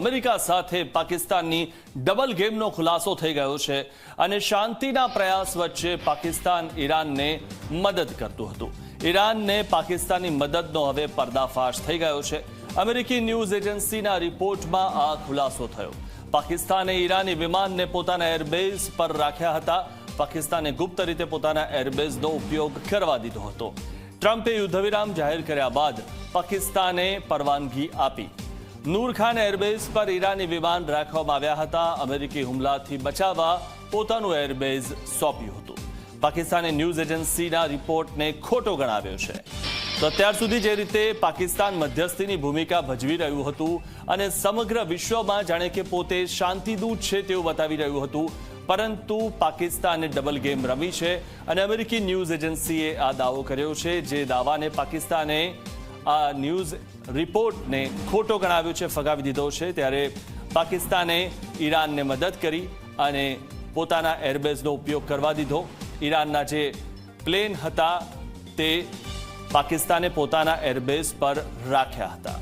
America સાથે પાકિસ્તાનની double ગેમનો ખુલાસો થઈ ગયો છે અને શાંતિના પ્રયાસ વચ્ચે પાકિસ્તાન ઈરાનને મદદ કરતું હતું. ઈરાનને પાકિસ્તાનની મદદનો હવે પર્દાફાશ થઈ ગયો છે. અમેરિકી ન્યૂઝ એજન્સીના રિપોર્ટમાં આ ખુલાસો થયો. પાકિસ્તાને ઈરાની વિમાનને પોતાના એરબેઝ પર રાખ્યા હતા. પાકિસ્તાને ગુપ્ત રીતે પોતાના એરબેઝનો ઉપયોગ કરવા દીધો હતો. ટ્રમ્પે યુદ્ધવિરામ જાહેર કર્યા બાદ પાકિસ્તાને પરવાનગી આપી. નૂર ખાન એરબેઝ પર ઈરાની વિમાન રાખવામાં આવ્યા હતા. અમેરિકી હુમલાથી બચાવવા પોતાનું એરબેઝ સોંપ્યું હતું. પાકિસ્તાને ન્યૂઝ એજન્સીના રિપોર્ટને ખોટો ગણાવ્યો છે. તો અત્યાર સુધી જે રીતે પાકિસ્તાન મધ્યસ્થીની ભૂમિકા ભજવી રહ્યું હતું અને સમગ્ર વિશ્વમાં જાણે કે પોતે શાંતિદૂત છે તેવું બતાવી રહ્યું હતું, પરંતુ પાકિસ્તાને ડબલ ગેમ રમી છે અને અમેરિકી ન્યૂઝ એજન્સીએ આ દાવો કર્યો છે. જે દાવાને પાકિસ્તાને આ ન્યૂઝ રિપોર્ટને ખોટો ગણાવ્યો છે, ફગાવી દીધો છે. ત્યારે પાકિસ્તાને ઈરાનને મદદ કરી અને પોતાના એરબેઝનો ઉપયોગ કરવા દીધો. ઈરાનના જે પ્લેન હતા તે પાકિસ્તાને પોતાના એરબેઝ પર રાખ્યા હતા.